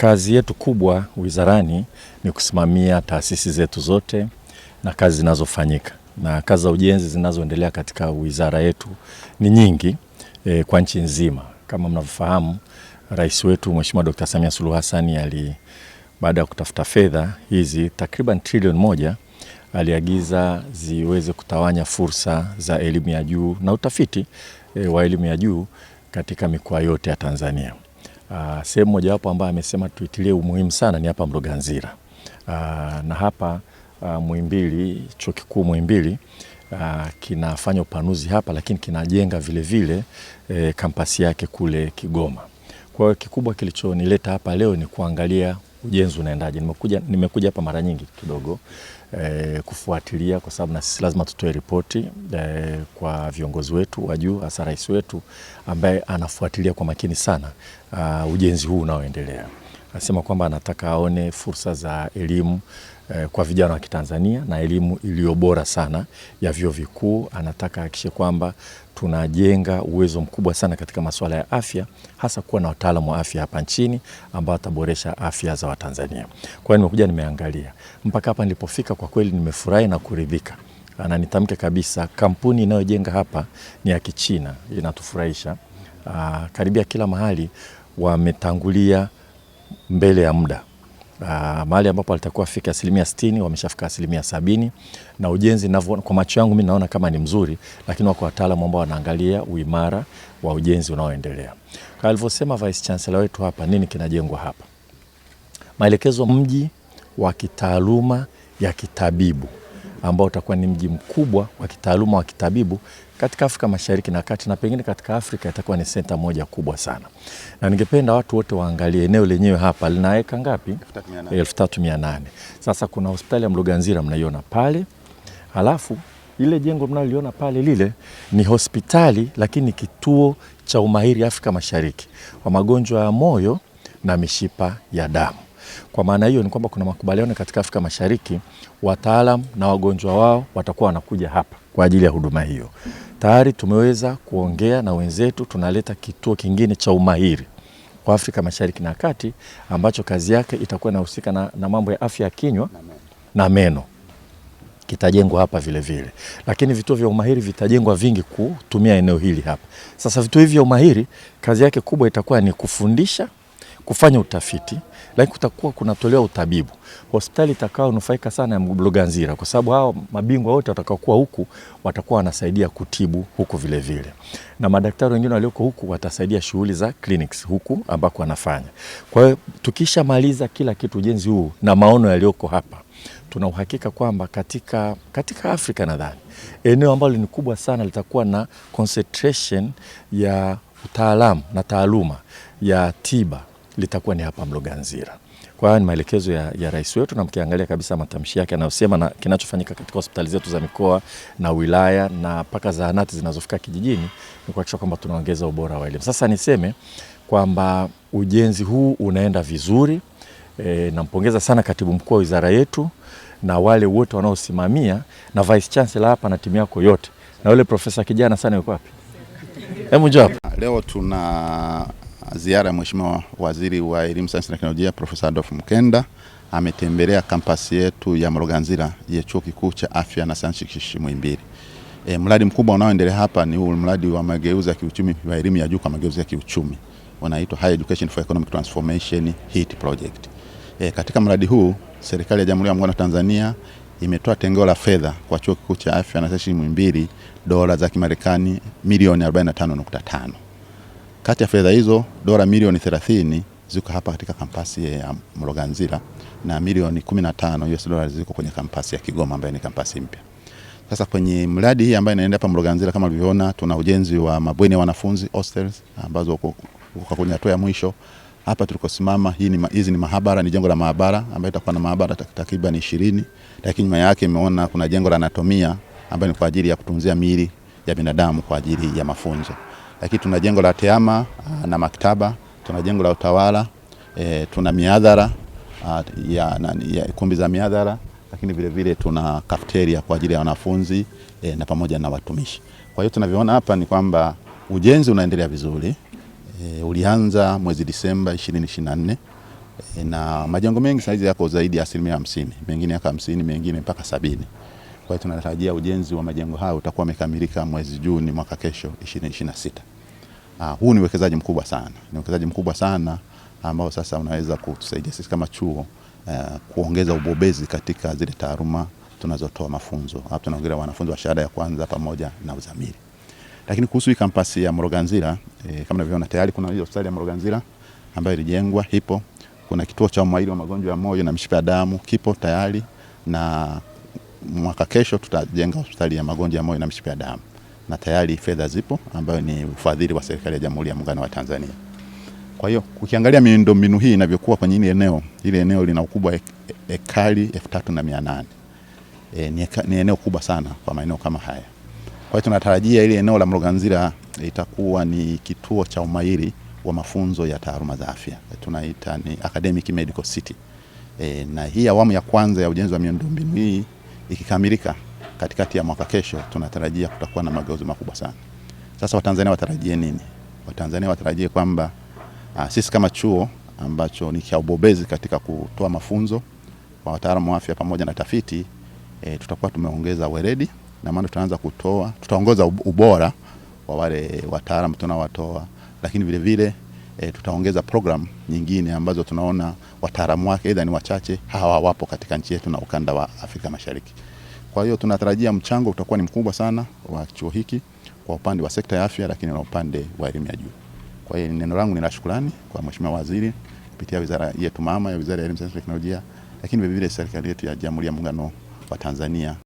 Kazi yetu kubwa wizarani ni kusimamia taasisi zetu zote na kazi zinazofanyika. Na kazi za ujenzi zinazoendelea katika wizara yetu ni nyingi kwa nchi nzima. Kama mnavyofahamu, Rais wetu Mheshimiwa Dr. Samia Suluhu Hassan baada ya kutafuta fedha hizi takriban trilioni 1 aliagiza ziweze kutawanya fursa za elimu ya juu na utafiti wa elimu ya juu katika mikoa yote ya Tanzania. Sehemu mojawapo ambayo amesema tuitilie umuhimu sana ni hapa Mloganzila. Na hapa Muhimbili, Chuo Kikuu Muhimbili kinafanya upanuzi hapa, lakini kinajenga vile vile kampasi yake kule Kigoma. Kwa hiyo kikubwa kilichonileta hapa leo ni kuangalia ujenzi unaendaje. Nimekuja hapa mara nyingi kidogo kufuatilia, kwa sababu na sisi lazima tutoe ripoti kwa viongozi wetu wa juu, hasa rais wetu ambaye anafuatilia kwa makini sana ujenzi huu unaoendelea. Anasema kwamba anataka aone fursa za elimu kwa vijana wa Kitanzania na elimu iliyo bora sana ya vyuo vikuu. Anataka hakikishe kwamba tunajenga uwezo mkubwa sana katika masuala ya afya, hasa kuwa na wataalamu wa afya hapa nchini ambao wataboresha afya za Watanzania. Kwa hiyo nimekuja nimeangalia. Mpaka hapa nilipofika kwa kweli nimefurahi na kuridhika. Na nitamke kabisa kampuni inayojenga hapa ni ya Kichina, inatufurahisha. Karibia kila mahali wametangulia mbele ya muda. Mahali ambapo alitakuwa fika 60% wameshafika 70%, na ujenzi kwa macho yangu mimi naona kama ni mzuri, lakini wako wataalamu ambao wanaangalia uimara wa ujenzi unaoendelea. Kama alivyosema Vice Chancellor wetu hapa, nini kinajengwa hapa? Maelekezo mji wa kitaaluma ya kitabibu ambao utakuwa ni mji mkubwa wa kitaaluma wa kitabibu katika Afrika Mashariki na Kati, na pengine katika Afrika itakuwa ni senta moja kubwa sana. Na ningependa watu wote waangalie eneo lenyewe hapa linaweka ngapi? 3800. Sasa kuna hospitali ya Mloganzila mnaiona pale. Halafu ile jengo mnaliona pale lile ni hospitali, lakini kituo cha umahiri Afrika Mashariki kwa magonjwa ya moyo na mishipa ya damu. Kwa maana hiyo ni kwamba kuna makubaliano katika Afrika Mashariki, wataalamu na wagonjwa wao watakuwa wanakuja hapa kwa ajili ya huduma hiyo. Tayari tumeweza kuongea na wenzetu, tunaleta kituo kingine cha umahiri kwa Afrika Mashariki na Kati ambacho kazi yake itakuwa inahusika na mambo ya afya ya kinywa na meno. Kitajengwa hapa vile vile. Lakini vituo vya umahiri vitajengwa vingi kutumia eneo hili hapa. Sasa vituo hivi vya umahiri kazi yake kubwa itakuwa ni kufundisha, kufanya utafiti, lakini kutakuwa kunatolewa utabibu. Hospitali itakao nufaika sana ya Mloganzila kwa sababu hao mabingwa wote watakao kuwa huku watakuwa wanasaidia kutibu huku vile vile. Na madaktari wengine walioko huku watasaidia shughuli za clinics huku ambako wanafanya. Kwa hiyo tukishamaliza kila kitu ujenzi huu na maono yaliyoko hapa, tuna uhakika kwamba katika Afrika nadhani eneo ambalo ni kubwa sana litakuwa na concentration ya utaalamu na taaluma ya tiba litakuwa ni hapa Mloganzila. Kwa hiyo ni maelekezo ya rais wetu, na mkiangalia kabisa matamshi yake anayosema na kinachofanyika katika hospitali zetu za mikoa na wilaya na mpaka zahanati zinazofika kijijini ni kuhakikisha kwamba tunaongeza ubora wa elimu. Sasa niseme kwamba ujenzi huu unaenda vizuri. Nampongeza sana katibu mkuu wa wizara yetu na wale wote wanaosimamia na Vice Chancellor hapa na timu yako yote. Na yule profesa kijana sana yuko wapi? Hebu njoo hapa. Leo tuna ziara ya Mheshimiwa Waziri wa Elimu, Sayansi na Teknolojia Profesa Adolf Mkenda. Ametembelea kampasi yetu ya Mloganzila ya Chuo Kikuu cha Afya na Sayansi Shirikishi Muhimbili. Mradi mkubwa unaoendelea hapa ni huu mradi wa mageuzi ya kiuchumi wa elimu ya juu kwa mageuzi ya kiuchumi. Unaitwa Higher Education for Economic Transformation HEET project. Katika mradi huu serikali ya Jamhuri ya Muungano wa Tanzania imetoa tengeo la fedha kwa Chuo Kikuu cha Afya na Sayansi Muhimbili dola za Kimarekani milioni 45.5. Kati ya fedha hizo dola milioni 30 ziko hapa katika kampasi ya Mloganzila na milioni 15 US dollars ziko kwenye kampasi ya Kigoma ambayo ni kampasi mpya. Sasa kwenye mradi hii ambayo inaenda hapa Mloganzila, kama ulivyoona, tuna ujenzi wa mabweni ya wanafunzi hostels ambazo uko kwenye hatua ya mwisho. Hapa tulikosimama hizi ni maabara, ni jengo la maabara ambayo itakuwa na maabara takriban 20, lakini nyuma yake imeona kuna jengo la anatomia ambayo ni kwa ajili ya kutunzia miili ya binadamu kwa ajili ya mafunzo. Lakini tuna jengo la tehama na maktaba, tuna jengo la utawala, tuna mihadhara ya kumbi za mihadhara, lakini vile vile tuna cafeteria kwa ajili ya wanafunzi na pamoja na watumishi. Kwa hiyo tunavyoona hapa ni kwamba ujenzi unaendelea vizuri. Ulianza mwezi Disemba 2024 na majengo mengi saizi yako zaidi ya 50%, mengine yako 50, mengine mpaka 70. Kwa hiyo tunatarajia ujenzi wa majengo hayo utakuwa umekamilika mwezi Juni mwaka kesho 2026. Huu ni uwekezaji mkubwa sana. Ni uwekezaji mkubwa sana ambao sasa unaweza kutusaidia sisi kama chuo kuongeza ubobezi katika zile taaluma tunazotoa mafunzo. Hapa tunaongelea wanafunzi wa shahada ya kwanza pamoja na uzamili. Lakini kuhusu hii kampasi ya Mloganzila, kama unavyoona tayari kuna hospitali ya Mloganzila ambayo ilijengwa hipo. Kuna kituo cha umahiri wa magonjwa ya moyo na mishipa ya damu kipo tayari, na mwaka kesho tutajenga hospitali ya magonjwa ya moyo na mishipa ya damu, na tayari fedha zipo ambayo ni ufadhili wa serikali ya Jamhuri ya Muungano wa Tanzania. Kwa hiyo ukiangalia miundombinu hii inavyokuwa kwenye ile eneo lina ukubwa ekari 3800. Ni eneo kubwa sana kwa maeneo kama haya. Kwa hiyo tunatarajia ile eneo la Mloganzila itakuwa ni kituo cha umahiri wa mafunzo ya taaluma za afya. Tunaita ni Academic Medical City. Na hii awamu ya kwanza ya ujenzi wa miundombinu hii ikikamilika katikati ya mwaka kesho, tunatarajia kutakuwa na mageuzi makubwa sana. Sasa Watanzania watarajie nini? Watanzania watarajie kwamba sisi kama chuo ambacho ni cha ubobezi katika kutoa mafunzo kwa wataalamu wa afya pamoja na tafiti, tutakuwa tumeongeza weledi, na maana tutaongoza ubora wa wale wataalamu tunawatoa, lakini vile vile tutaongeza program nyingine ambazo tunaona wataalamu wake aidha ni wachache, hawapo katika nchi yetu na ukanda wa Afrika Mashariki. Kwa hiyo tunatarajia mchango utakuwa ni mkubwa sana wa chuo hiki kwa upande wa sekta ya afya, lakini na upande wa elimu ya juu. Kwa hiyo neno langu ni la shukrani kwa Mheshimiwa Waziri kupitia wizara yetu mama ya Wizara ya Elimu, Sayansi na Teknolojia, lakini vile vile serikali yetu ya Jamhuri ya Muungano wa Tanzania.